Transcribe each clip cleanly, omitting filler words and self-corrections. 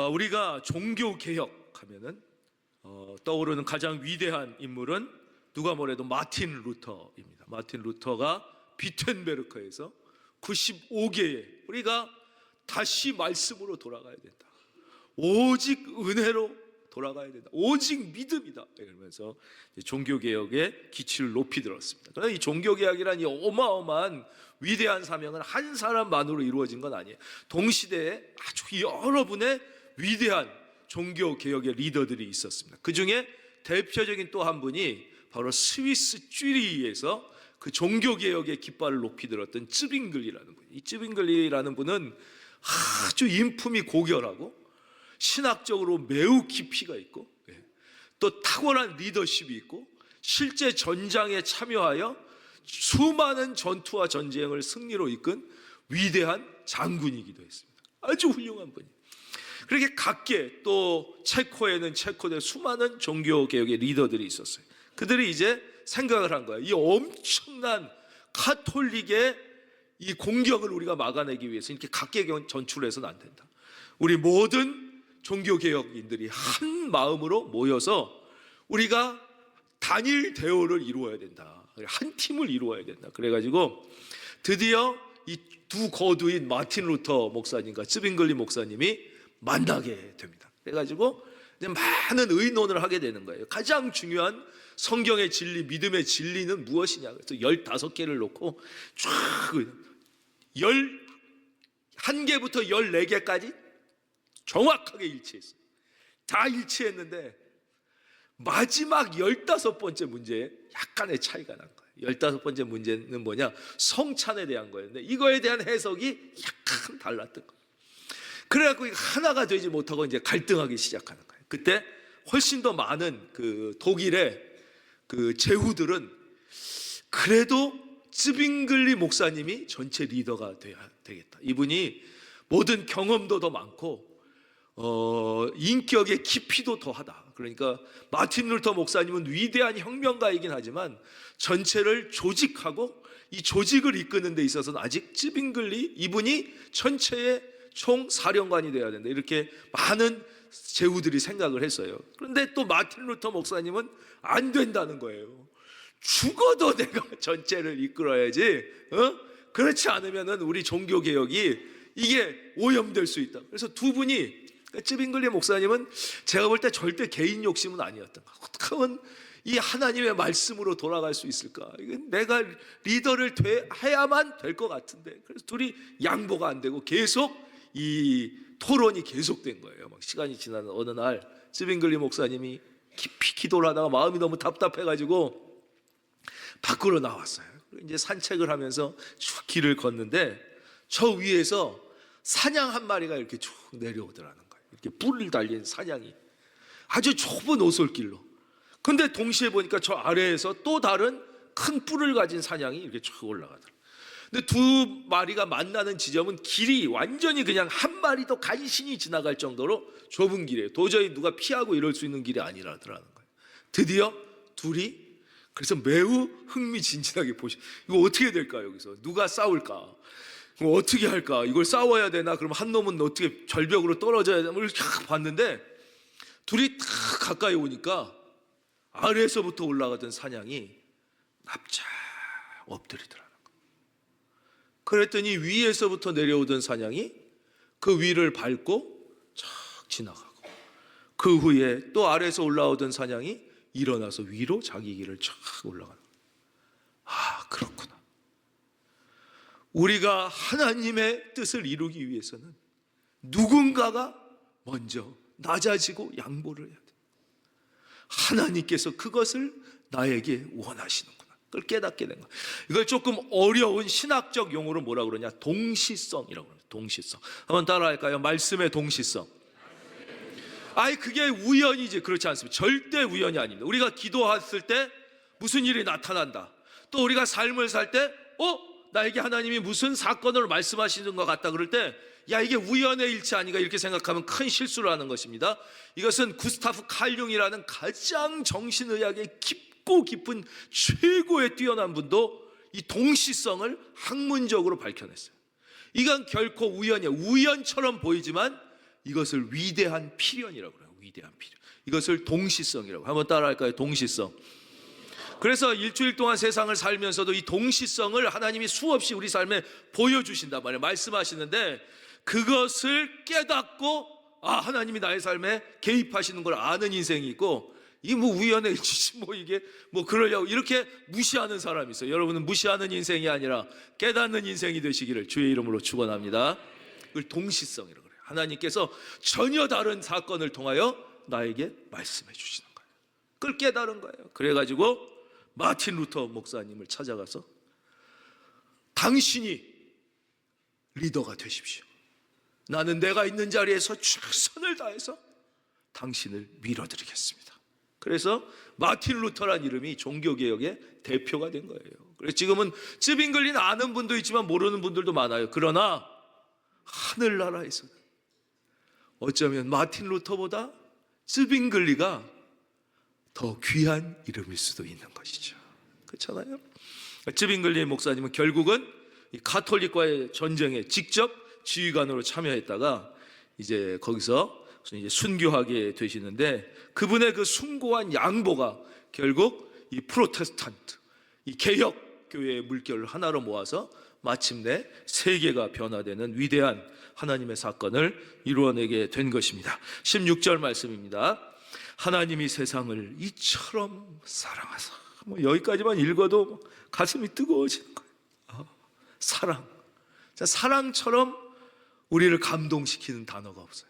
우리가 종교개혁 하면은 떠오르는 가장 위대한 인물은 누가 뭐래도 마틴 루터입니다. 마틴 루터가 비텐베르크에서 95개의 우리가 다시 말씀으로 돌아가야 된다, 오직 은혜로 돌아가야 된다, 오직 믿음이다 이러면서 종교개혁의 기치를 높이 들었습니다. 그러나 이 종교개혁이라는 이 어마어마한 위대한 사명은 한 사람만으로 이루어진 건 아니에요. 동시대에 아주 여러분의 위대한 종교개혁의 리더들이 있었습니다. 그 중에 대표적인 또 한 분이 바로 스위스 쭈리히에서 그 종교개혁의 깃발을 높이 들었던 쯔빙글리라는 분이에요. 이 쯔빙글리라는 분은 아주 인품이 고결하고 신학적으로 매우 깊이가 있고 또 탁월한 리더십이 있고 실제 전장에 참여하여 수많은 전투와 전쟁을 승리로 이끈 위대한 장군이기도 했습니다. 아주 훌륭한 분이에요. 그렇게 각계 또 체코에는 체코대 수많은 종교개혁의 리더들이 있었어요. 그들이 이제 생각을 한 거예요. 이 엄청난 카톨릭의 이 공격을 우리가 막아내기 위해서 이렇게 각계 전출해서는 안 된다. 우리 모든 종교개혁인들이 한 마음으로 모여서 우리가 단일 대오를 이루어야 된다, 한 팀을 이루어야 된다. 그래가지고 드디어 이 두 거두인 마틴 루터 목사님과 쯔빙글리 목사님이 만나게 됩니다. 그래가지고 이제 많은 의논을 하게 되는 거예요. 가장 중요한 성경의 진리, 믿음의 진리는 무엇이냐. 그래서 15개를 놓고 쫙 11개부터 14개까지 정확하게 일치했어요. 다 일치했는데 마지막 15번째 문제에 약간의 차이가 난 거예요. 15번째 문제는 뭐냐? 성찬에 대한 거였는데 이거에 대한 해석이 약간 달랐던 거예요. 그래갖고 하나가 되지 못하고 이제 갈등하기 시작하는 거예요. 그때 훨씬 더 많은 그 독일의 그 제후들은 그래도 쯔빙글리 목사님이 전체 리더가 돼야 되겠다. 이분이 모든 경험도 더 많고 인격의 깊이도 더하다. 그러니까 마틴 루터 목사님은 위대한 혁명가이긴 하지만 전체를 조직하고 이 조직을 이끄는 데 있어서는 아직 쯔빙글리 이분이 전체의 총사령관이 돼야 된다. 이렇게 많은 제후들이 생각을 했어요. 그런데 또 마틴 루터 목사님은 안 된다는 거예요. 죽어도 내가 전체를 이끌어야지. 그렇지 않으면은 우리 종교개혁이 이게 오염될 수 있다. 그래서 두 분이, 쯔빙글리 목사님은 제가 볼 때 절대 개인 욕심은 아니었던 거예요. 어떻게 하면 이 하나님의 말씀으로 돌아갈 수 있을까? 내가 리더를 해야만 될 것 같은데. 그래서 둘이 양보가 안 되고 계속 이 토론이 계속된 거예요. 막 시간이 지나는 어느 날 쯔빙글리 목사님이 깊이 기도를 하다가 마음이 너무 답답해가지고 밖으로 나왔어요. 이제 산책을 하면서 쭉 길을 걷는데 저 위에서 사냥 한 마리가 이렇게 쭉 내려오더라는 거예요. 이렇게 뿔을 달린 사냥이 아주 좁은 오솔길로. 근데 동시에 보니까 저 아래에서 또 다른 큰 뿔을 가진 사냥이 이렇게 쭉 올라가더라고요. 근데 두 마리가 만나는 지점은 길이 완전히 그냥 한 마리도 간신히 지나갈 정도로 좁은 길이에요. 도저히 누가 피하고 이럴 수 있는 길이 아니라더라는 거예요. 드디어 둘이 그래서 매우 흥미진진하게 이거 어떻게 될까? 여기서 누가 싸울까? 어떻게 할까? 이걸 싸워야 되나? 그럼 한 놈은 어떻게 절벽으로 떨어져야 되나? 이렇게 봤는데 둘이 딱 가까이 오니까 아래에서부터 올라가던 사냥이 납작 엎드리더라는 거예요. 그랬더니 위에서부터 내려오던 사냥이 그 위를 밟고 쫙 지나가고, 그 후에 또 아래에서 올라오던 사냥이 일어나서 위로 자기 길을 쫙 올라가는 거예요. 아, 그렇구나. 우리가 하나님의 뜻을 이루기 위해서는 누군가가 먼저 낮아지고 양보를 해야 돼. 하나님께서 그것을 나에게 원하시는구나. 그걸 깨닫게 된 거야. 이걸 조금 어려운 신학적 용어로 뭐라 그러냐? 동시성이라고 그래요. 동시성. 한번 따라할까요? 말씀의 동시성. 그게 우연이지. 그렇지 않습니다. 절대 우연이 아닙니다. 우리가 기도했을 때 무슨 일이 나타난다. 또 우리가 삶을 살 때 나에게 하나님이 무슨 사건을 말씀하시는 것 같다 그럴 때 이게 우연의 일치 아닌가 이렇게 생각하면 큰 실수를 하는 것입니다. 이것은 구스타프 칼 융이라는 가장 정신의학의 깊고 깊은 최고의 뛰어난 분도 이 동시성을 학문적으로 밝혀냈어요. 이건 결코 우연이에요. 우연처럼 보이지만 이것을 위대한 필연이라고 해요. 위대한 필연. 이것을 동시성이라고. 한번 따라할까요? 동시성. 그래서 일주일 동안 세상을 살면서도 이 동시성을 하나님이 수없이 우리 삶에 보여주신단 말이에요. 말씀하시는데 그것을 깨닫고 하나님이 나의 삶에 개입하시는 걸 아는 인생이 있고, 이게 뭐 우연의 일치지 뭐 이게 뭐 그러려고 이렇게 무시하는 사람이 있어요. 여러분은 무시하는 인생이 아니라 깨닫는 인생이 되시기를 주의 이름으로 축원합니다. 그걸 동시성이라고 그래요. 하나님께서 전혀 다른 사건을 통하여 나에게 말씀해 주시는 거예요. 그걸 깨달은 거예요. 그래가지고 마틴 루터 목사님을 찾아가서 당신이 리더가 되십시오. 나는 내가 있는 자리에서 최선을 다해서 당신을 밀어드리겠습니다. 그래서 마틴 루터란 이름이 종교개혁의 대표가 된 거예요. 그래서 지금은 쯔빙글리는 아는 분도 있지만 모르는 분들도 많아요. 그러나 하늘나라에서는 어쩌면 마틴 루터보다 쯔빙글리가 더 귀한 이름일 수도 있는 것이죠. 그렇잖아요. 쯔빙글리 목사님은 결국은 이 가톨릭과의 전쟁에 직접 지휘관으로 참여했다가 이제 거기서 이제 순교하게 되시는데, 그분의 그 숭고한 양보가 결국 이 프로테스탄트, 이 개혁 교회의 물결을 하나로 모아서 마침내 세계가 변화되는 위대한 하나님의 사건을 이루어내게 된 것입니다. 16절 말씀입니다. 하나님이 세상을 이처럼 사랑하사. 뭐 여기까지만 읽어도 가슴이 뜨거워지는 거예요. 사랑. 사랑처럼 우리를 감동시키는 단어가 없어요.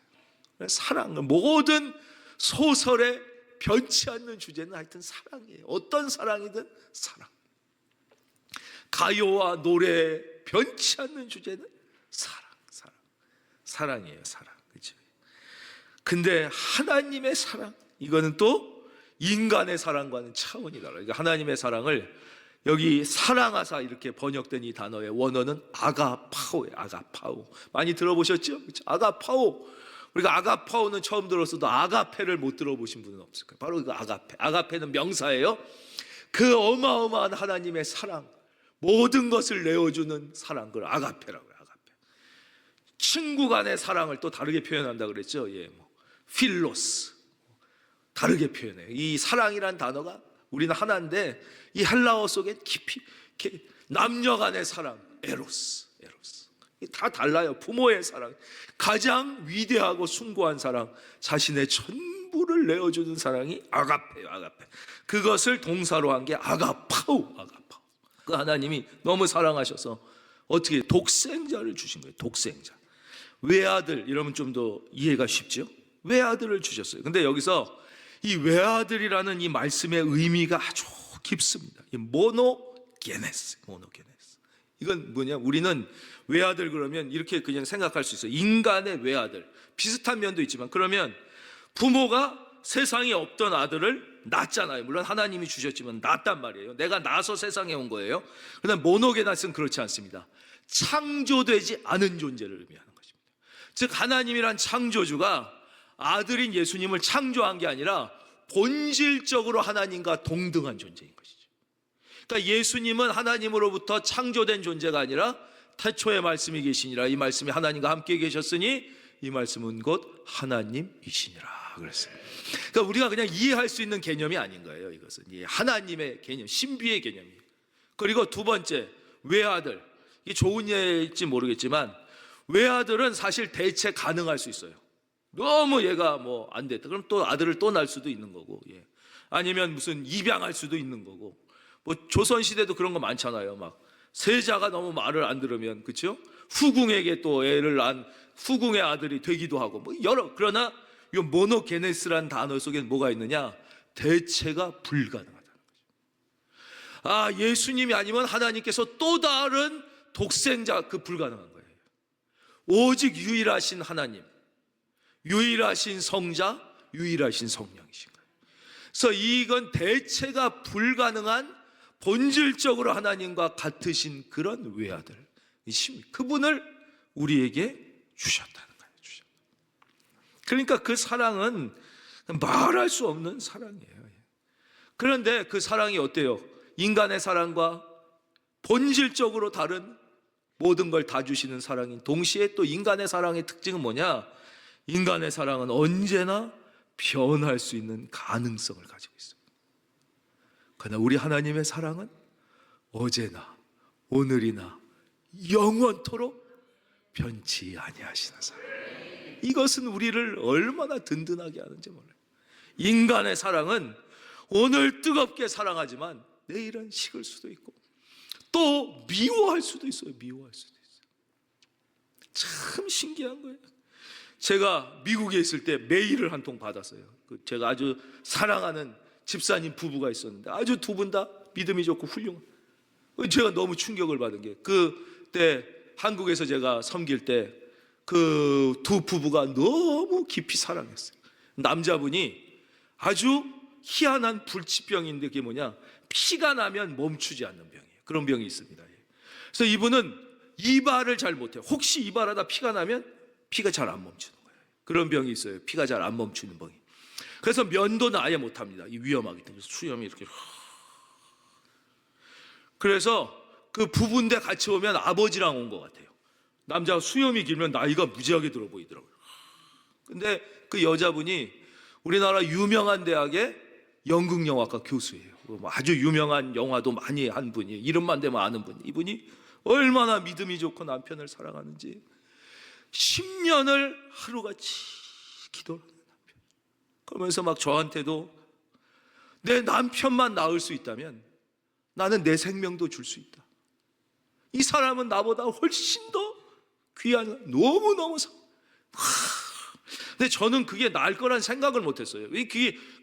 사랑. 모든 소설에 변치 않는 주제는 하여튼 사랑이에요. 어떤 사랑이든 사랑. 가요와 노래에 변치 않는 주제는 사랑이에요. 사랑. 그렇죠? 근데 하나님의 사랑, 이거는 또 인간의 사랑과는 차원이 달라요. 그러니까 하나님의 사랑을 여기 사랑하사 이렇게 번역된 이 단어의 원어는 아가파오예요. 아가파오. 많이 들어보셨죠? 그렇죠? 아가파오. 우리가 아가파오는 처음 들었어도 아가페를 못 들어보신 분은 없을 거예요. 바로 그 아가페. 아가페는 명사예요. 그 어마어마한 하나님의 사랑, 모든 것을 내어주는 사랑, 그걸 아가페라고 해요. 아가페. 친구 간의 사랑을 또 다르게 표현한다 그랬죠. 필로스. 다르게 표현해요. 이 사랑이란 단어가 우리는 하나인데 이 헬라어 속에 깊이 남녀 간의 사랑, 에로스. 다 달라요. 부모의 사랑, 가장 위대하고 숭고한 사랑, 자신의 전부를 내어주는 사랑이 아가페예요. 아가페. 그것을 동사로 한 게 아가파오. 그 하나님이 너무 사랑하셔서 어떻게 독생자를 주신 거예요. 독생자. 외아들, 이러면 좀 더 이해가 쉽죠. 외아들을 주셨어요. 근데 여기서 이 외아들이라는 이 말씀의 의미가 아주 깊습니다. 이 모노게네스. 이건 뭐냐? 우리는 외아들 그러면 이렇게 그냥 생각할 수 있어요. 인간의 외아들. 비슷한 면도 있지만, 그러면 부모가 세상에 없던 아들을 낳잖아요. 물론 하나님이 주셨지만 낳았단 말이에요. 내가 낳아서 세상에 온 거예요. 그런데 모노게네스는 그렇지 않습니다. 창조되지 않은 존재를 의미하는 것입니다. 즉 하나님이란 창조주가 아들인 예수님을 창조한 게 아니라 본질적으로 하나님과 동등한 존재인 것이죠. 그러니까 예수님은 하나님으로부터 창조된 존재가 아니라 태초에 말씀이 계시니라. 이 말씀이 하나님과 함께 계셨으니 이 말씀은 곧 하나님이시니라 그랬어요. 그러니까 우리가 그냥 이해할 수 있는 개념이 아닌 거예요. 이것은 하나님의 개념, 신비의 개념이에요. 그리고 두 번째, 외아들. 이게 좋은 예일지 모르겠지만 외아들은 사실 대체 가능할 수 있어요. 너무 얘가 뭐 안 됐다. 그럼 또 아들을 또 낳을 수도 있는 거고, 아니면 무슨 입양할 수도 있는 거고. 뭐 조선 시대도 그런 거 많잖아요. 막 세자가 너무 말을 안 들으면, 그렇죠? 후궁에게 또 애를 낳은 후궁의 아들이 되기도 하고, 뭐 여러. 그러나 이 모노게네스라는 단어 속에는 뭐가 있느냐? 대체가 불가능하다는 거죠. 예수님이 아니면 하나님께서 또 다른 독생자, 그 불가능한 거예요. 오직 유일하신 하나님, 유일하신 성자, 유일하신 성령이신 거예요. 그래서 이건 대체가 불가능한 본질적으로 하나님과 같으신 그런 외아들, 그분을 우리에게 주셨다는 거예요. 그러니까 그 사랑은 말할 수 없는 사랑이에요. 그런데 그 사랑이 어때요? 인간의 사랑과 본질적으로 다른 모든 걸 다 주시는 사랑인 동시에 또 인간의 사랑의 특징은 뭐냐? 인간의 사랑은 언제나 변할 수 있는 가능성을 가지고 있습니다. 그러나 우리 하나님의 사랑은 어제나 오늘이나 영원토록 변치 아니하시는 사랑. 이것은 우리를 얼마나 든든하게 하는지 몰라요. 인간의 사랑은 오늘 뜨겁게 사랑하지만 내일은 식을 수도 있고 또 미워할 수도 있어요. 미워할 수도 있어요. 참 신기한 거예요. 제가 미국에 있을 때 메일을 한 통 받았어요. 제가 아주 사랑하는 집사님 부부가 있었는데 아주 두 분 다 믿음이 좋고 훌륭한. 제가 너무 충격을 받은 게 그때 한국에서 제가 섬길 때 그 두 부부가 너무 깊이 사랑했어요. 남자분이 아주 희한한 불치병인데 그게 뭐냐, 피가 나면 멈추지 않는 병이에요. 그런 병이 있습니다. 그래서 이분은 이발을 잘 못해요. 혹시 이발하다 피가 나면 피가 잘 안 멈추는 거예요. 그런 병이 있어요. 피가 잘 안 멈추는 병이. 그래서 면도는 아예 못합니다. 위험하기 때문에 수염이 이렇게. 그래서 그 부부인데 같이 오면 아버지랑 온 것 같아요. 남자가 수염이 길면 나이가 무지하게 들어 보이더라고요. 근데 그 여자분이 우리나라 유명한 대학의 연극영화과 교수예요. 아주 유명한 영화도 많이 한 분이에요. 이름만 대면 아는 분. 이분이 얼마나 믿음이 좋고 남편을 사랑하는지 10년을 하루같이 기도를 하는 남편. 그러면서 막 저한테도 내 남편만 낳을 수 있다면 나는 내 생명도 줄 수 있다. 이 사람은 나보다 훨씬 더 귀한, 너무너무 근데 저는 그게 나을 거란 생각을 못했어요.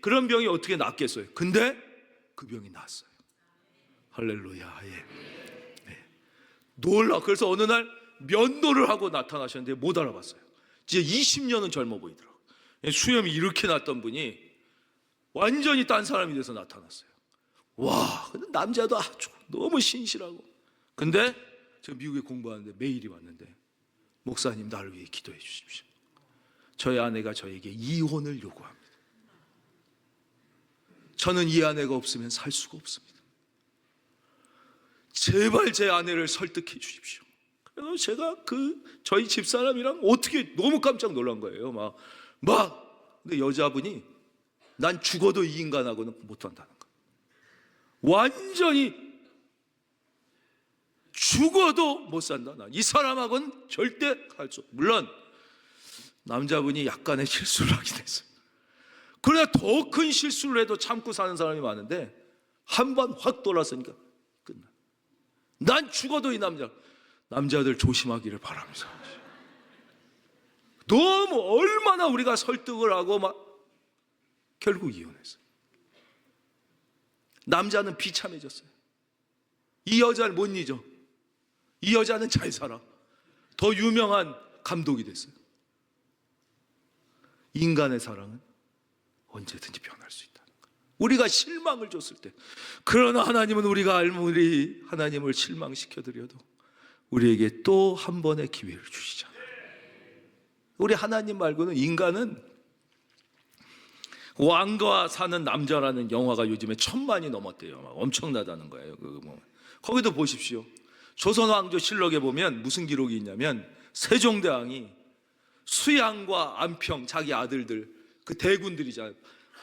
그런 병이 어떻게 낫겠어요? 근데 그 병이 낫어요. 할렐루야. 예. 네. 놀라. 그래서 어느 날 면도를 하고 나타나셨는데 못 알아봤어요. 진짜 20년은 젊어 보이더라고요. 수염이 이렇게 났던 분이 완전히 딴 사람이 돼서 나타났어요. 와, 근데 남자도 아주 너무 신실하고. 근데 제가 미국에 공부하는데 메일이 왔는데, 목사님 나를 위해 기도해 주십시오. 저희 아내가 저에게 이혼을 요구합니다. 저는 이 아내가 없으면 살 수가 없습니다. 제발 제 아내를 설득해 주십시오. 그래서 제가 저희 집사람이랑 어떻게 너무 깜짝 놀란 거예요. 근데 여자분이 난 죽어도 이 인간하고는 못한다는 거예요. 완전히 죽어도 못 산다. 이 사람하고는 절대 할 수 없어. 물론 남자분이 약간의 실수를 하긴 했어요. 그러나 더 큰 실수를 해도 참고 사는 사람이 많은데 한 번 확 돌아서니까 끝나. 난 죽어도 이 남자들 조심하기를 바라면서 너무 얼마나 우리가 설득을 하고 결국 이혼했어요. 남자는 비참해졌어요. 이 여자를 못 잊어. 이 여자는 잘 살아. 더 유명한 감독이 됐어요. 인간의 사랑은 언제든지 변할 수 있다는 거예요. 우리가 실망을 줬을 때. 그러나 하나님은 우리가 아무리 하나님을 실망시켜드려도 우리에게 또 한 번의 기회를 주시잖아요. 우리 하나님 말고는 인간은, 왕과 사는 남자라는 영화가 요즘에 1000만이 넘었대요. 엄청나다는 거예요. 거기도 보십시오. 조선왕조실록에 보면 무슨 기록이 있냐면 세종대왕이 수양과 안평, 자기 아들들, 그 대군들이잖아요.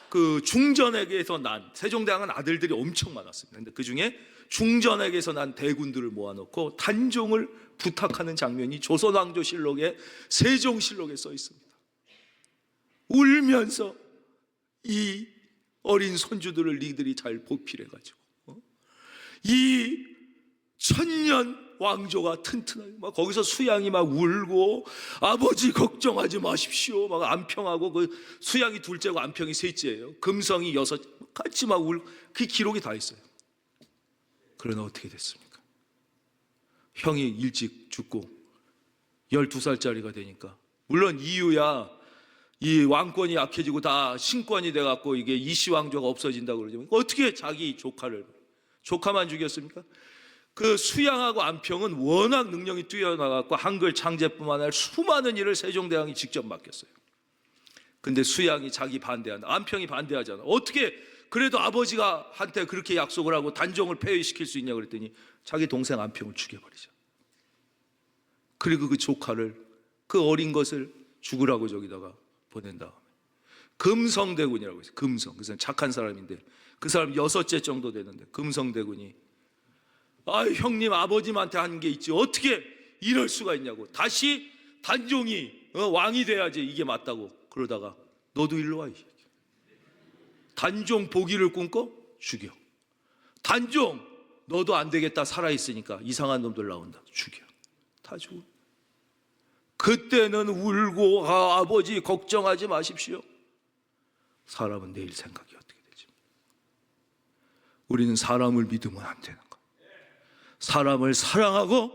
그 중전에게서 난, 세종대왕은 아들들이 엄청 많았습니다. 근데 그 중에 중전에게서 난 대군들을 모아놓고 단종을 부탁하는 장면이 조선왕조실록의 세종실록에 써 있습니다. 울면서 이 어린 손주들을 니들이 잘 보필해가지고 이 천년 왕조가 튼튼하게 거기서 수양이 울고 아버지 걱정하지 마십시오 안평하고 그 수양이 둘째고 안평이 셋째예요. 금성이 6 같이 울고 그 기록이 다 있어요. 그러나 어떻게 됐습니까? 형이 일찍 죽고 12살짜리가 되니까, 물론 이유야 이 왕권이 약해지고 다 신권이 돼갖고 이게 이시왕조가 없어진다고 그러지만 어떻게 자기 조카만 죽였습니까? 그 수양하고 안평은 워낙 능력이 뛰어나갖고 한글 창제뿐만 아니라 수많은 일을 세종대왕이 직접 맡겼어요. 근데 수양이 자기 반대한다. 안평이 반대하잖아. 어떻게 그래도 아버지가 한테 그렇게 약속을 하고 단종을 폐위시킬 수 있냐 그랬더니 자기 동생 안평을 죽여버리죠. 그리고 그 조카를, 그 어린 것을 죽으라고 저기다가 보낸 다음에 금성대군이라고 있어요. 금성. 그 사람 착한 사람인데 그 사람 6째 정도 되는데 금성대군이 형님 아버님한테 한 게 있지 어떻게 이럴 수가 있냐고 다시 단종이 왕이 돼야지 이게 맞다고 그러다가 너도 일로 와. 단종 보기를 꿈꿔 죽여. 단종 너도 안 되겠다 살아있으니까 이상한 놈들 나온다 죽여. 다 죽어. 그때는 울고 아버지 걱정하지 마십시오. 사람은 내일 생각이 어떻게 되지? 우리는 사람을 믿으면 안 되는 거예요. 사람을 사랑하고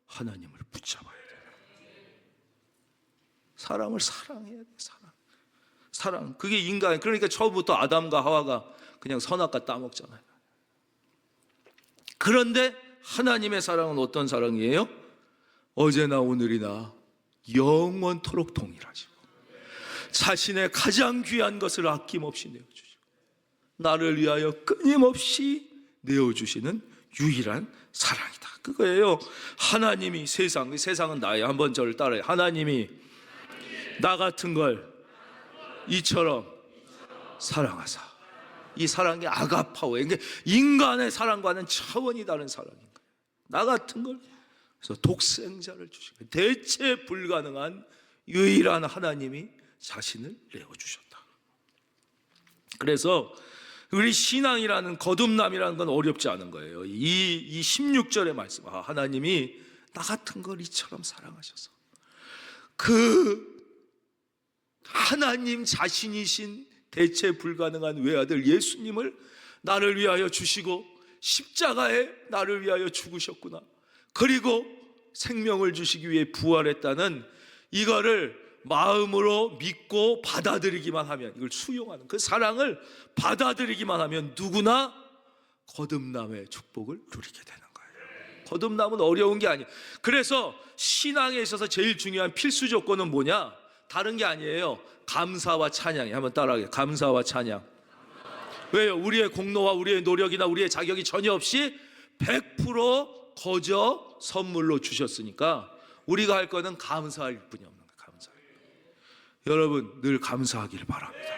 하나님을 붙잡아야 돼요. 사람을 사랑해야 돼. 사랑. 그게 인간. 그러니까 처음부터 아담과 하와가 그냥 선악과 따먹잖아요. 그런데 하나님의 사랑은 어떤 사랑이에요? 어제나 오늘이나 영원토록 동일하시고 자신의 가장 귀한 것을 아낌없이 내어주시고 나를 위하여 끊임없이 내어주시는 유일한 사랑이다. 그거예요. 하나님이 세상은 나예요. 한번 저를 따라해요. 하나님이 나 같은 걸 이처럼 사랑하사. 이 사랑이 아가파워예요. 인간의 사랑과는 차원이 다른 사랑인 거예요. 나 같은 걸 그래서 독생자를 주시고 대체 불가능한 유일한 하나님이 자신을 내어주셨다. 그래서 우리 신앙이라는 거듭남이라는 건 어렵지 않은 거예요. 이 16절의 말씀, 하나님이 나 같은 걸 이처럼 사랑하셔서 그 하나님 자신이신 대체 불가능한 외아들 예수님을 나를 위하여 주시고 십자가에 나를 위하여 죽으셨구나. 그리고 생명을 주시기 위해 부활했다는 이거를 마음으로 믿고 받아들이기만 하면, 이걸 수용하는 그 사랑을 받아들이기만 하면 누구나 거듭남의 축복을 누리게 되는 거예요. 거듭남은 어려운 게 아니에요. 그래서 신앙에 있어서 제일 중요한 필수 조건은 뭐냐? 다른 게 아니에요. 감사와 찬양이에요. 한번 따라하게요. 감사와 찬양. 왜요? 우리의 공로와 우리의 노력이나 우리의 자격이 전혀 없이 100% 거저 선물로 주셨으니까 우리가 할 거는 감사할 뿐이 없는 거예요. 감사. 여러분 늘 감사하기를 바랍니다.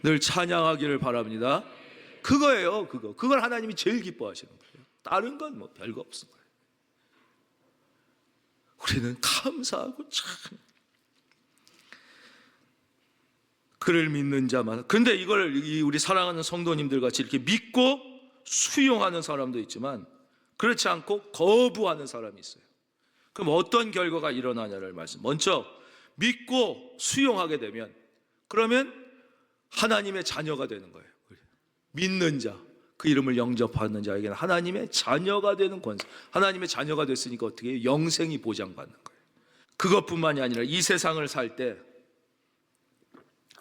늘 찬양하기를 바랍니다. 그거예요. 그걸 하나님이 제일 기뻐하시는 거예요. 다른 건 뭐 별거 없는 거예요. 우리는 감사하고 참 그를 믿는 자만. 그런데 이걸 우리 사랑하는 성도님들 같이 이렇게 믿고 수용하는 사람도 있지만 그렇지 않고 거부하는 사람이 있어요. 그럼 어떤 결과가 일어나냐를 말씀. 먼저 믿고 수용하게 되면 그러면 하나님의 자녀가 되는 거예요. 믿는 자, 그 이름을 영접하는 자에게는 하나님의 자녀가 되는 권세. 하나님의 자녀가 됐으니까 어떻게 해요? 영생이 보장받는 거예요. 그것뿐만이 아니라 이 세상을 살 때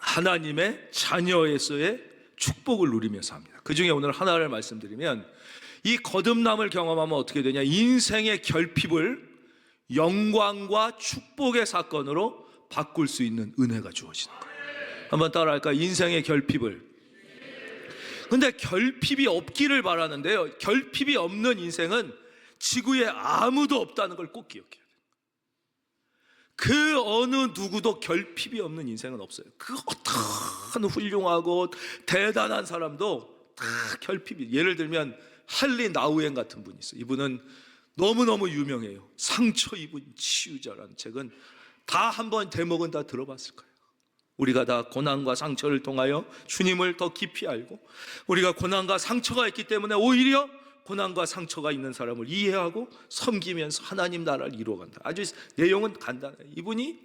하나님의 자녀에서의 축복을 누리면서 합니다. 그 중에 오늘 하나를 말씀드리면 이 거듭남을 경험하면 어떻게 되냐? 인생의 결핍을 영광과 축복의 사건으로 바꿀 수 있는 은혜가 주어지는 거예요. 한번 따라할까요? 인생의 결핍을. 근데 결핍이 없기를 바라는데요, 결핍이 없는 인생은 지구에 아무도 없다는 걸 꼭 기억해야 돼요. 그 어느 누구도 결핍이 없는 인생은 없어요. 그 어떤 훌륭하고 대단한 사람도 다 결핍이. 예를 들면 할리 나우엔 같은 분이 있어요. 이분은 너무너무 유명해요. 상처 입은 치유자라는 책은 다 한번 대목은 다 들어봤을 거예요. 우리가 다 고난과 상처를 통하여 주님을 더 깊이 알고 우리가 고난과 상처가 있기 때문에 오히려 고난과 상처가 있는 사람을 이해하고 섬기면서 하나님 나라를 이루어간다. 아주 내용은 간단해요. 이분이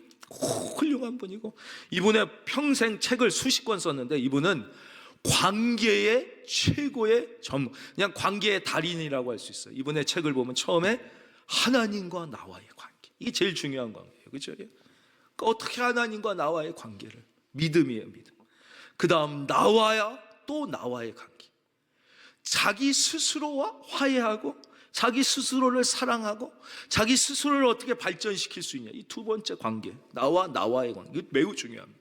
훌륭한 분이고 이분의 평생 책을 수십 권 썼는데 이분은 관계의 최고의 그냥 관계의 달인이라고 할 수 있어요. 이분의 책을 보면 처음에 하나님과 나와의 관계, 이게 제일 중요한 관계예요. 그렇죠? 그러니까 어떻게 하나님과 나와의 관계를, 믿음이에요. 믿음. 그 다음 나와야 또 나와의 관계, 자기 스스로와 화해하고 자기 스스로를 사랑하고 자기 스스로를 어떻게 발전시킬 수 있냐, 이 두 번째 관계, 나와 나와의 관계, 이거 매우 중요합니다.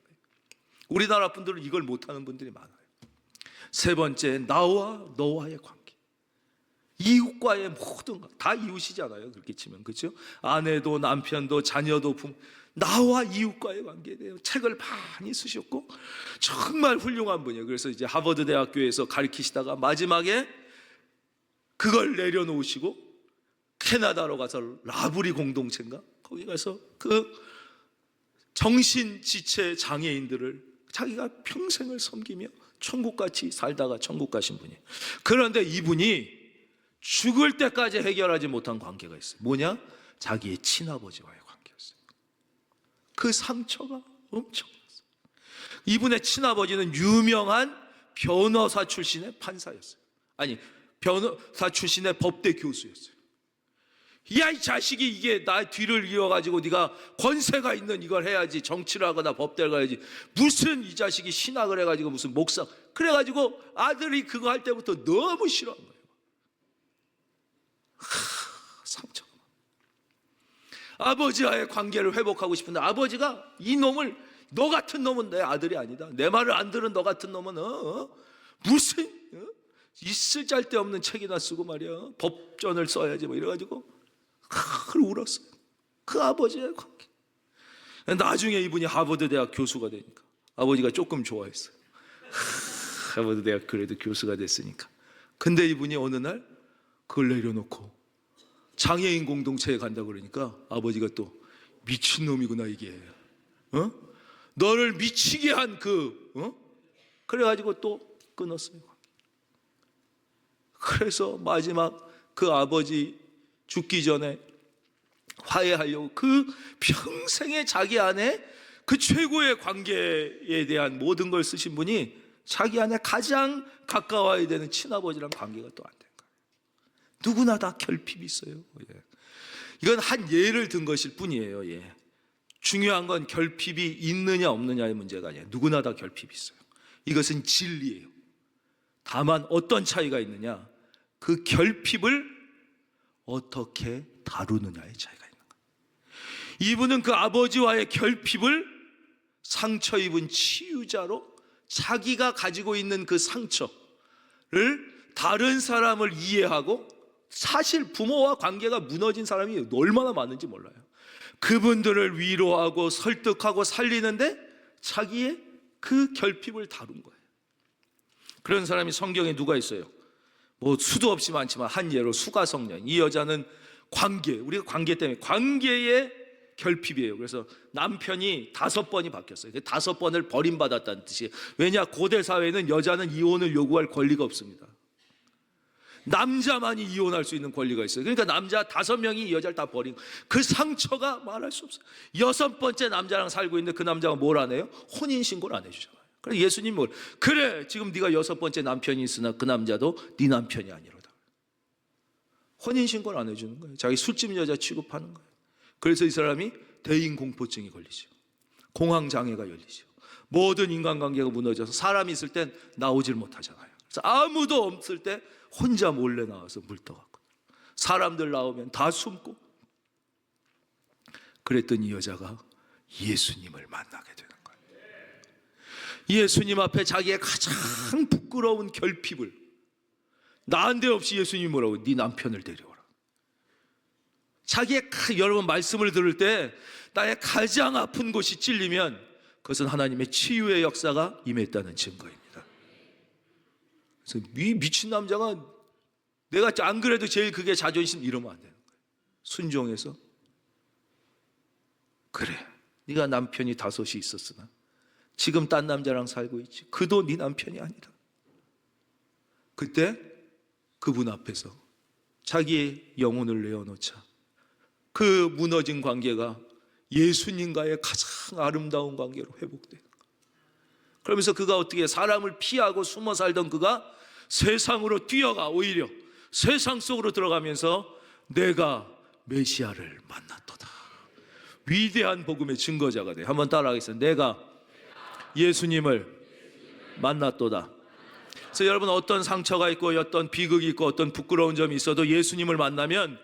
우리나라 분들은 이걸 못하는 분들이 많아요. 세 번째, 나와 너와의 관계. 이웃과의 모든 것, 다 이웃이잖아요. 그렇게 치면, 그렇죠? 아내도 남편도 자녀도 부모, 나와 이웃과의 관계에 대해 책을 많이 쓰셨고 정말 훌륭한 분이에요. 그래서 이제 하버드 대학교에서 가르치시다가 마지막에 그걸 내려놓으시고 캐나다로 가서 라브리 공동체인가? 거기 가서 그 정신지체 장애인들을 자기가 평생을 섬기며 천국같이 살다가 천국 가신 분이에요. 그런데 이분이 죽을 때까지 해결하지 못한 관계가 있어요. 뭐냐? 자기의 친아버지와의 관계였어요. 그 상처가 엄청났어요. 이분의 친아버지는 유명한 변호사 출신의 판사였어요. 아니, 변호사 출신의 법대 교수였어요. 야, 이 자식이 이게 나 뒤를 이어가지고 네가 권세가 있는 이걸 해야지, 정치를 하거나 법대를 가야지, 무슨 이 자식이 신학을 해가지고 무슨 목사, 그래가지고 아들이 그거 할 때부터 너무 싫어한 거예요. 상처가. 아버지와의 관계를 회복하고 싶은데 아버지가 이 놈을, 너 같은 놈은 내 아들이 아니다, 내 말을 안 들은 너 같은 놈은 무슨 있을 짤데 없는 책이나 쓰고 말이야, 법전을 써야지 뭐 이래가지고 울었어요. 그 아버지의 관계. 나중에 이분이 하버드 대학 교수가 되니까 아버지가 조금 좋아했어요. 하버드 대학 그래도 교수가 됐으니까. 근데 이분이 어느 날 그걸 내려놓고 장애인 공동체에 간다 그러니까 아버지가 또 미친놈이구나 이게, 너를 미치게 한 그래가지고 또 끊었어요. 그래서 마지막 그 아버지 죽기 전에 화해하려고 그 평생에 자기 안에 그 최고의 관계에 대한 모든 걸 쓰신 분이 자기 안에 가장 가까워야 되는 친아버지랑 관계가 또 안 된 거예요. 누구나 다 결핍이 있어요. 이건 한 예를 든 것일 뿐이에요. 중요한 건 결핍이 있느냐 없느냐의 문제가 아니에요. 누구나 다 결핍이 있어요. 이것은 진리예요. 다만 어떤 차이가 있느냐, 그 결핍을 어떻게 다루느냐의 차이가 있는 거예요. 이분은 그 아버지와의 결핍을 상처 입은 치유자로 자기가 가지고 있는 그 상처를 다른 사람을 이해하고, 사실 부모와 관계가 무너진 사람이 얼마나 많은지 몰라요. 그분들을 위로하고 설득하고 살리는데 자기의 그 결핍을 다룬 거예요. 그런 사람이 성경에 누가 있어요? 뭐 수도 없이 많지만 한 예로 수가성녀. 이 여자는 우리가 관계 때문에, 관계의 결핍이에요. 그래서 남편이 5번이 바뀌었어요. 5번을 버림받았다는 뜻이에요. 왜냐? 고대 사회는 여자는 이혼을 요구할 권리가 없습니다. 남자만이 이혼할 수 있는 권리가 있어요. 그러니까 남자 5명이 이 여자를 다 버린, 그 상처가 말할 수 없어요. 6번째 남자랑 살고 있는데 그 남자가 뭘 안 해요? 혼인신고를 안 해주잖아요. 그래서 예수님 그래, 지금 네가 6번째 남편이 있으나 그 남자도 네 남편이 아니로다. 혼인신고를 안 해주는 거예요. 자기 술집 여자 취급하는 거예요. 그래서 이 사람이 대인공포증이 걸리죠. 공황장애가 열리죠. 모든 인간관계가 무너져서 사람이 있을 땐 나오질 못하잖아요. 그래서 아무도 없을 때 혼자 몰래 나와서 물 떠갖고, 사람들 나오면 다 숨고. 그랬더니 이 여자가 예수님을 만나게 되는 거예요. 예수님 앞에 자기의 가장 부끄러운 결핍을, 난데없이 예수님이 뭐라고? 네 남편을 데려오라. 자기의, 여러분 말씀을 들을 때 나의 가장 아픈 곳이 찔리면 그것은 하나님의 치유의 역사가 임했다는 증거입니다. 그래서 이 미친 남자가, 내가 안 그래도 제일 그게 자존심, 이러면 안 되는 거예요. 순종해서, 그래, 네가 남편이 5이 있었으나 지금 딴 남자랑 살고 있지, 그도 네 남편이 아니다. 그때 그분 앞에서 자기의 영혼을 내어놓자 그 무너진 관계가 예수님과의 가장 아름다운 관계로 회복돼요. 그러면서 그가 어떻게, 사람을 피하고 숨어 살던 그가 세상으로 뛰어가, 오히려 세상 속으로 들어가면서 내가 메시아를 만났도다. 위대한 복음의 증거자가 돼. 한번 따라하겠습니다. 내가 예수님을 만났도다. 그래서 여러분, 어떤 상처가 있고 어떤 비극이 있고 어떤 부끄러운 점이 있어도 예수님을 만나면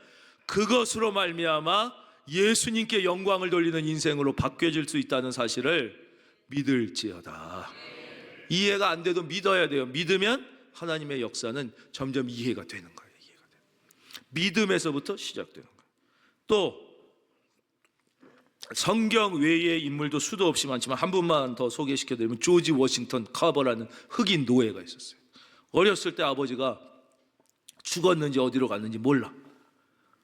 그것으로 말미암아 예수님께 영광을 돌리는 인생으로 바뀌어질 수 있다는 사실을 믿을지어다. 이해가 안 돼도 믿어야 돼요. 믿으면 하나님의 역사는 점점 이해가 되는 거예요. 이해가 돼요. 믿음에서부터 시작되는 거예요. 또 성경 외의 인물도 수도 없이 많지만 한 분만 더 소개시켜드리면 조지 워싱턴 카버라는 흑인 노예가 있었어요. 어렸을 때 아버지가 죽었는지 어디로 갔는지 몰라.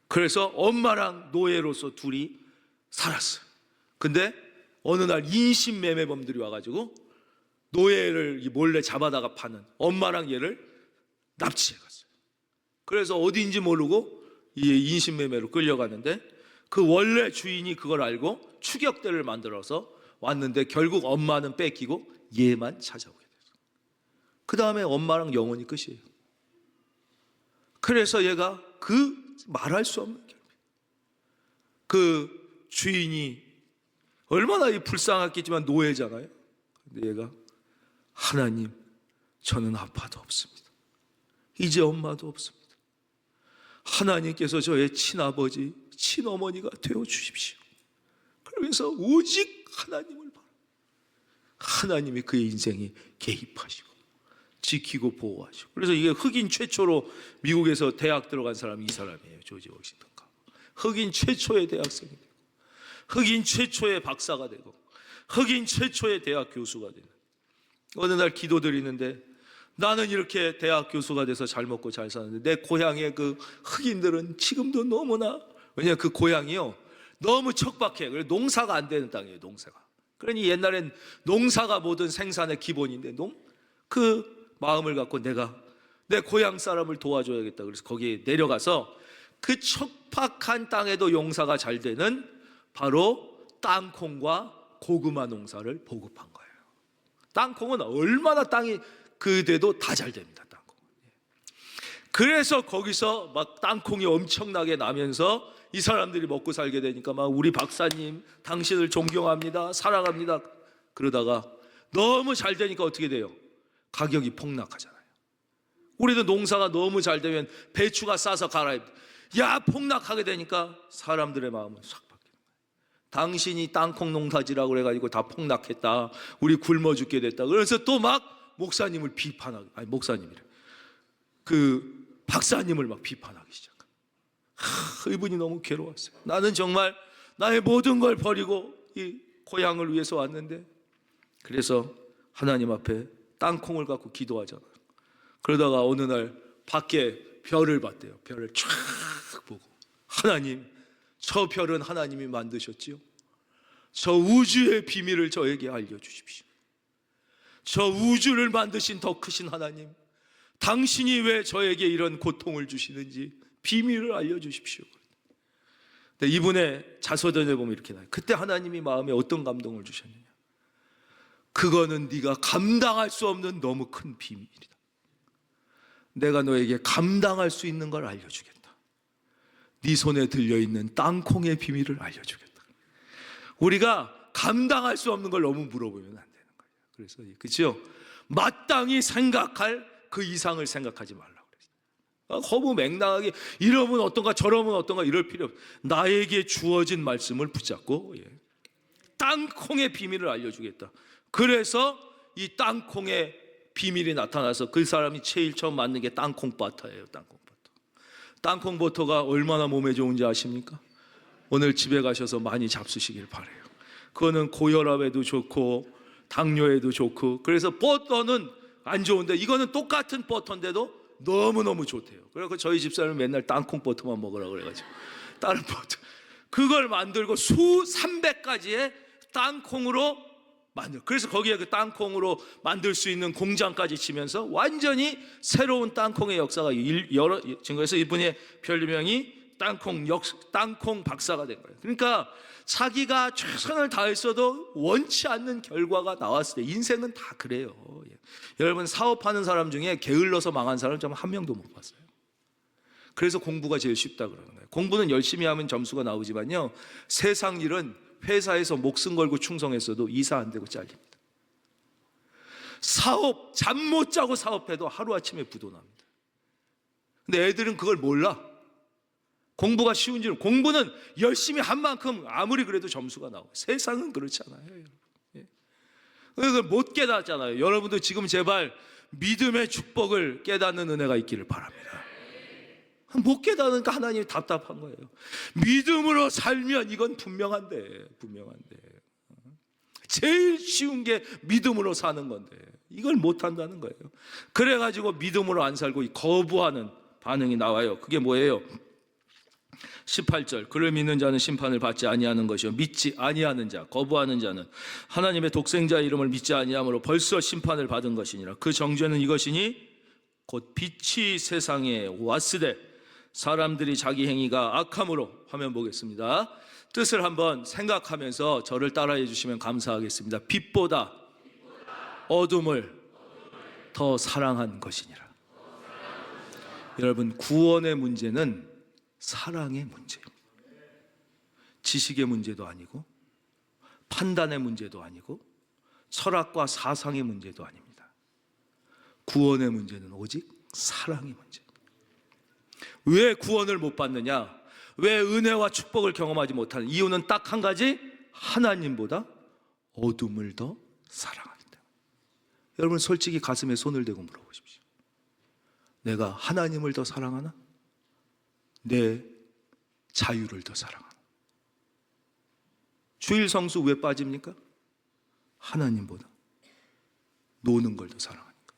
그래서 엄마랑 노예로서 둘이 살았어요. 근데 어느 날 인신매매범들이 와가지고 노예를 몰래 잡아다가 파는, 엄마랑 얘를 납치해 갔어요. 그래서 어디인지 모르고 이 인신매매로 끌려가는데 그 원래 주인이 그걸 알고 추격대를 만들어서 왔는데 결국 엄마는 뺏기고 얘만 찾아오게 됐어요. 그 다음에 엄마랑 영원히 끝이에요. 그래서 얘가 그 말할 수 없는 결핍, 그 주인이 얼마나 불쌍했겠지만 노예잖아요. 근데 얘가 하나님, 저는 아빠도 없습니다. 이제 엄마도 없습니다. 하나님께서 저의 친아버지, 친어머니가 되어 주십시오. 그러면서 오직 하나님을 바라. 하나님이 그의 인생에 개입하시고 지키고 보호하시고. 그래서 이게 흑인 최초로 미국에서 대학 들어간 사람이 이 사람이에요. 조지 워싱턴 카버. 흑인 최초의 대학생이 되고, 흑인 최초의 박사가 되고, 흑인 최초의 대학 교수가 되는. 어느 날 기도드리는데 나는 이렇게 대학 교수가 돼서 잘 먹고 잘 사는데 내 고향의 그 흑인들은 지금도 너무나, 왜냐하면 그 고향이요 너무 척박해. 그래서 농사가 안 되는 땅이에요. 농사가. 그러니 옛날엔 농사가 모든 생산의 기본인데 그 마음을 갖고 내가 내 고향 사람을 도와줘야겠다. 그래서 거기에 내려가서 그 척박한 땅에도 용사가 잘 되는 바로 땅콩과 고구마 농사를 보급한 거예요. 땅콩은 얼마나 땅이 그대도 다 잘 됩니다. 땅콩. 그래서 거기서 막 땅콩이 엄청나게 나면서 이 사람들이 먹고 살게 되니까 막 우리 박사님 당신을 존경합니다, 사랑합니다. 그러다가 너무 잘 되니까 어떻게 돼요? 가격이 폭락하잖아요. 우리도 농사가 너무 잘 되면 배추가 싸서 갈아입니다. 야, 폭락하게 되니까 사람들의 마음은 싹 바뀌는 거예요. 당신이 땅콩 농사지라고 그래가지고 다 폭락했다, 우리 굶어 죽게 됐다. 그래서 또 막 목사님을 비판하기, 아니 목사님이래, 그 박사님을 막 비판하기 시작합니다. 이분이 너무 괴로웠어요. 나는 정말 나의 모든 걸 버리고 이 고향을 위해서 왔는데. 그래서 하나님 앞에 땅콩을 갖고 기도하잖아요. 그러다가 어느 날 밖에 별을 봤대요. 별을 쫙 보고, 하나님, 저 별은 하나님이 만드셨지요? 저 우주의 비밀을 저에게 알려주십시오. 저 우주를 만드신 더 크신 하나님, 당신이 왜 저에게 이런 고통을 주시는지 비밀을 알려주십시오. 근데 이분의 자서전에 보면 이렇게 나와요. 그때 하나님이 마음에 어떤 감동을 주셨느냐? 그거는 네가 감당할 수 없는 너무 큰 비밀이다. 내가 너에게 감당할 수 있는 걸 알려주겠다. 네 손에 들려있는 땅콩의 비밀을 알려주겠다. 우리가 감당할 수 없는 걸 너무 물어보면 안 되는 거예요. 그래서 그렇죠? 마땅히 생각할 그 이상을 생각하지 말라고 그랬어요. 허무맹랑하게 이러면 어떤가 저러면 어떤가 이럴 필요 없어요. 나에게 주어진 말씀을 붙잡고 땅콩의 비밀을 알려주겠다. 그래서 이 땅콩의 비밀이 나타나서 그 사람이 제일 처음 만든 게 땅콩버터예요. 땅콩버터. 땅콩버터가 얼마나 몸에 좋은지 아십니까? 오늘 집에 가셔서 많이 잡수시길 바라요. 그거는 고혈압에도 좋고 당뇨에도 좋고. 그래서 버터는 안 좋은데 이거는 똑같은 버터인데도 너무너무 좋대요. 그래서 저희 집사람은 맨날 땅콩버터만 먹으라고 그래가지고 다른 버터 그걸 만들고 수 300가지의 땅콩으로 만들. 그래서 거기에 그 땅콩으로 만들 수 있는 공장까지 치면서 완전히 새로운 땅콩의 역사가 여러 증거해서 이분의 별명이 땅콩 박사가 된 거예요. 그러니까 자기가 최선을 다했어도 원치 않는 결과가 나왔을 때, 인생은 다 그래요. 여러분, 사업하는 사람 중에 게을러서 망한 사람 좀 한 명도 못 봤어요. 그래서 공부가 제일 쉽다 그러는 거예요. 공부는 열심히 하면 점수가 나오지만요, 세상 일은 회사에서 목숨 걸고 충성했어도 이사 안 되고 잘립니다. 사업, 잠 못 자고 사업해도 하루아침에 부도납니다. 근데 애들은 그걸 몰라. 공부가 쉬운 줄. 공부는 열심히 한 만큼 아무리 그래도 점수가 나오고. 세상은 그렇지 않아요. 그걸 못 깨닫잖아요. 여러분도 지금 제발 믿음의 축복을 깨닫는 은혜가 있기를 바랍니다. 못 깨달으니까 하나님이 답답한 거예요. 믿음으로 살면 이건 분명한데 제일 쉬운 게 믿음으로 사는 건데 이걸 못한다는 거예요. 그래가지고 믿음으로 안 살고 거부하는 반응이 나와요. 그게 뭐예요? 18절, 그를 믿는 자는 심판을 받지 아니하는 것이요 믿지 아니하는 자, 거부하는 자는 하나님의 독생자 이름을 믿지 아니함으로 벌써 심판을 받은 것이니라. 그 정죄는 이것이니 곧 빛이 세상에 왔으되 사람들이 자기 행위가 악함으로. 화면 보겠습니다. 뜻을 한번 생각하면서 저를 따라해 주시면 감사하겠습니다. 빛보다 어둠을 더 사랑한 것이니라. 여러분, 구원의 문제는 사랑의 문제예요. 지식의 문제도 아니고 판단의 문제도 아니고 철학과 사상의 문제도 아닙니다. 구원의 문제는 오직 사랑의 문제입니다. 왜 구원을 못 받느냐? 왜 은혜와 축복을 경험하지 못하는 이유는 딱 한 가지, 하나님보다 어둠을 더 사랑하기 때문에. 여러분, 솔직히 가슴에 손을 대고 물어보십시오. 내가 하나님을 더 사랑하나? 내 자유를 더 사랑하나? 주일 성수 왜 빠집니까? 하나님보다 노는 걸 더 사랑하니까.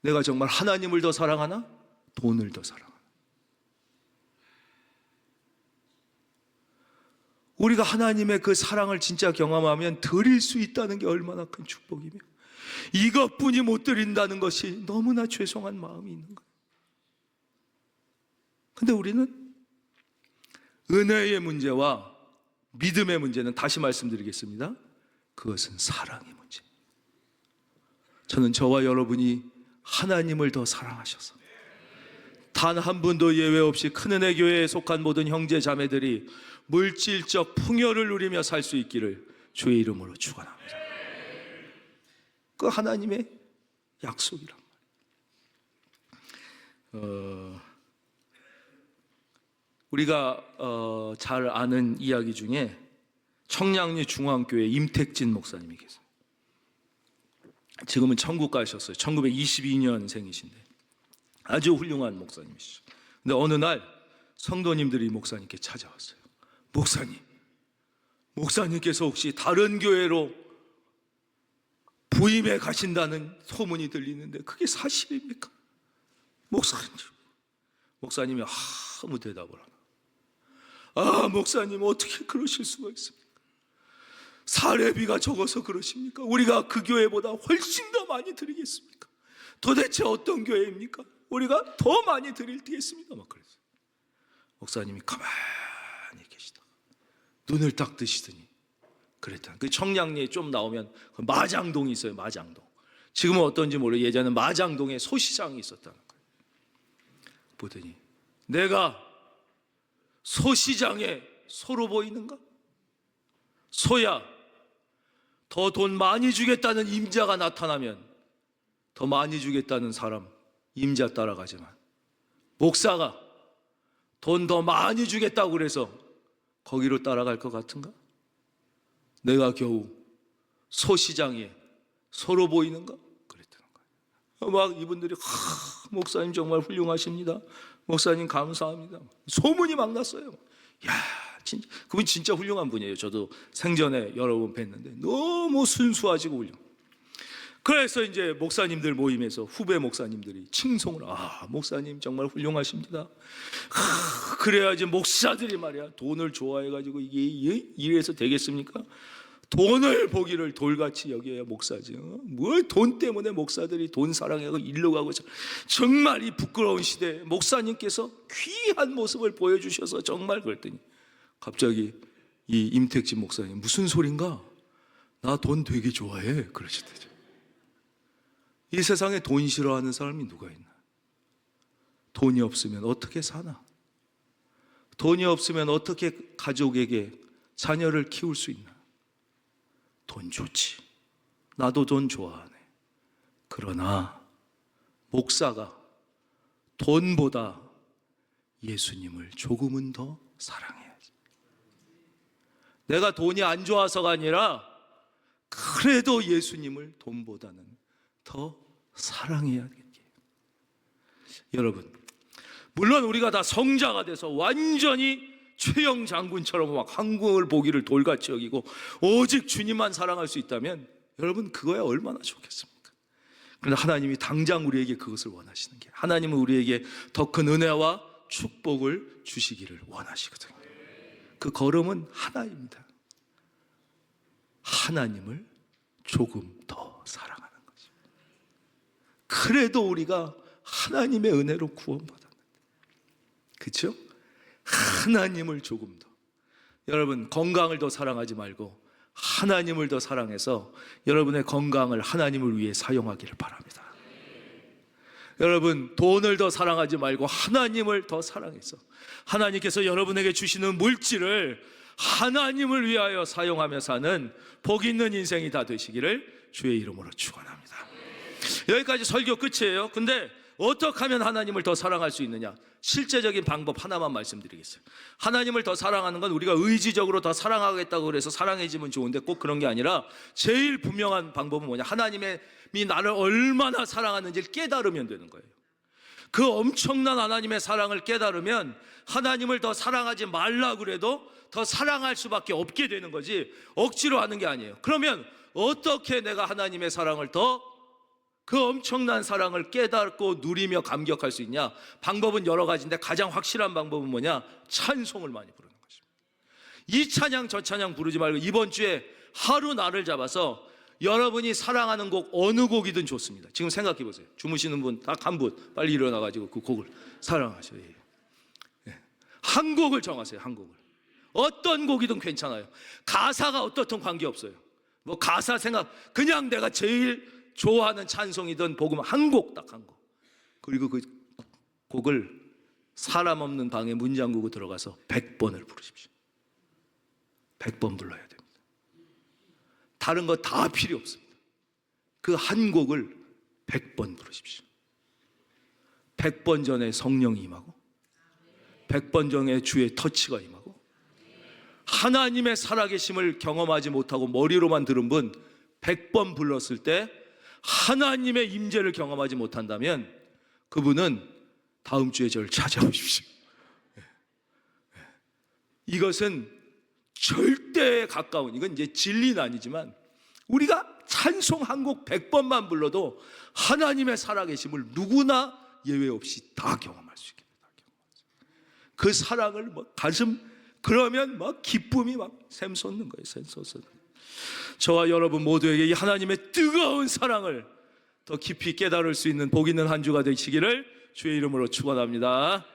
내가 정말 하나님을 더 사랑하나? 돈을 더 사랑하나? 우리가 하나님의 그 사랑을 진짜 경험하면 드릴 수 있다는 게 얼마나 큰 축복이며, 이것뿐이 못 드린다는 것이 너무나 죄송한 마음이 있는 거예요. 근데 우리는 은혜의 문제와 믿음의 문제는, 다시 말씀드리겠습니다, 그것은 사랑의 문제. 저는 저와 여러분이 하나님을 더 사랑하셔서 단 한 분도 예외 없이 큰은혜 교회에 속한 모든 형제 자매들이 물질적 풍요를 누리며 살 수 있기를 주의 이름으로 축원합니다. 그 하나님의 약속이란 말이에요. 우리가 잘 아는 이야기 중에 청량리 중앙교회 임택진 목사님이 계세요. 지금은 천국 가셨어요. 1922년생이신데 아주 훌륭한 목사님이시죠. 근데 어느 날 성도님들이 목사님께 찾아왔어요. 목사님께서 혹시 다른 교회로 부임해 가신다는 소문이 들리는데 그게 사실입니까? 목사님이 아무 대답을 안 하고, 목사님 어떻게 그러실 수가 있습니까? 사례비가 적어서 그러십니까? 우리가 그 교회보다 훨씬 더 많이 드리겠습니까? 도대체 어떤 교회입니까? 우리가 더 많이 드릴 테겠습니다. 막 그랬어요. 목사님이 가만히 계시다가 눈을 딱 뜨시더니 그랬다. 그 청량리에 좀 나오면 그 마장동이 있어요. 마장동. 지금은 어떤지 모르고 예전에 마장동에 소시장이 있었다는 거예요. 보더니 내가 소시장에 소로 보이는가? 소야, 더 돈 많이 주겠다는 임자가 나타나면 더 많이 주겠다는 사람 임자 따라가지만, 목사가 돈 더 많이 주겠다고 그래서 거기로 따라갈 것 같은가? 내가 겨우 소시장에 소로 보이는가? 그랬다는 거예요. 막 이분들이 목사님 정말 훌륭하십니다. 목사님 감사합니다. 소문이 막 났어요. 야, 진짜 그분 진짜 훌륭한 분이에요. 저도 생전에 여러 번 뵀는데 너무 순수하시고 훌륭. 그래서 이제 목사님들 모임에서 후배 목사님들이 칭송을, 목사님 정말 훌륭하십니다. 그래야지 목사들이 말이야 돈을 좋아해가지고 이게 이래서 되겠습니까? 돈을 보기를 돌같이 여겨야 목사지. 뭘 돈 때문에 목사들이 돈 사랑하고 일로 가고. 정말 이 부끄러운 시대에 목사님께서 귀한 모습을 보여주셔서 정말. 그랬더니 갑자기 이 임택진 목사님, 무슨 소린가? 나 돈 되게 좋아해 그러시더죠. 이 세상에 돈 싫어하는 사람이 누가 있나? 돈이 없으면 어떻게 사나? 돈이 없으면 어떻게 가족에게 자녀를 키울 수 있나? 돈 좋지. 나도 돈 좋아하네. 그러나 목사가 돈보다 예수님을 조금은 더 사랑해야지. 내가 돈이 안 좋아서가 아니라 그래도 예수님을 돈보다는 더 사랑해야겠지. 여러분, 물론 우리가 다 성자가 돼서 완전히 최영 장군처럼 막 한국을 보기를 돌같이 여기고 오직 주님만 사랑할 수 있다면 여러분 그거야 얼마나 좋겠습니까? 그런데 하나님이 당장 우리에게 그것을 원하시는 게, 하나님은 우리에게 더 큰 은혜와 축복을 주시기를 원하시거든요. 그 걸음은 하나입니다. 하나님을 조금 더 사랑하는 거죠. 그래도 우리가 하나님의 은혜로 구원받았는데, 그렇죠? 하나님을 조금 더, 여러분 건강을 더 사랑하지 말고 하나님을 더 사랑해서 여러분의 건강을 하나님을 위해 사용하기를 바랍니다. 여러분 돈을 더 사랑하지 말고 하나님을 더 사랑해서 하나님께서 여러분에게 주시는 물질을 하나님을 위하여 사용하며 사는 복 있는 인생이 다 되시기를 주의 이름으로 축원합니다. 여기까지 설교 끝이에요. 근데 어떻게 하면 하나님을 더 사랑할 수 있느냐? 실제적인 방법 하나만 말씀드리겠어요. 하나님을 더 사랑하는 건 우리가 의지적으로 더 사랑하겠다고 그래서 사랑해지면 좋은데 꼭 그런 게 아니라 제일 분명한 방법은 뭐냐? 하나님이 나를 얼마나 사랑하는지를 깨달으면 되는 거예요. 그 엄청난 하나님의 사랑을 깨달으면 하나님을 더 사랑하지 말라 그래도 더 사랑할 수밖에 없게 되는 거지, 억지로 하는 게 아니에요. 그러면 어떻게 내가 하나님의 사랑을 더, 그 엄청난 사랑을 깨닫고 누리며 감격할 수 있냐? 방법은 여러 가지인데 가장 확실한 방법은 뭐냐? 찬송을 많이 부르는 것입니다. 이 찬양 저 찬양 부르지 말고 이번 주에 하루 날을 잡아서 여러분이 사랑하는 곡 어느 곡이든 좋습니다. 지금 생각해 보세요. 주무시는 분 딱 한 분 빨리 일어나가지고 그 곡을 사랑하셔요. 한 곡을 정하세요. 한 곡을. 어떤 곡이든 괜찮아요. 가사가 어떻든 관계없어요. 뭐 가사 생각, 그냥 내가 제일 좋아하는 찬송이든 복음 한 곡, 딱 한 곡. 그리고 그 곡을 사람 없는 방에 문 잠그고 들어가서 100번을 부르십시오. 100번 불러야 됩니다. 다른 거 다 필요 없습니다. 그 한 곡을 100번 부르십시오. 100번 전에 성령이 임하고 100번 전에 주의 터치가 임하고 하나님의 살아계심을 경험하지 못하고 머리로만 들은 분 100번 불렀을 때 하나님의 임재를 경험하지 못한다면 그분은 다음 주에 저를 찾아오십시오. 이것은 절대에 가까운, 이건 이제 진리는 아니지만 우리가 찬송 한 곡 100번만 불러도 하나님의 살아계심을 누구나 예외 없이 다 경험할 수 있게 됩니다. 그 사랑을 가슴, 그러면 기쁨이 샘솟는 거예요. 샘솟는. 저와 여러분 모두에게 이 하나님의 뜨거운 사랑을 더 깊이 깨달을 수 있는 복 있는 한 주가 되시기를 주의 이름으로 축원합니다.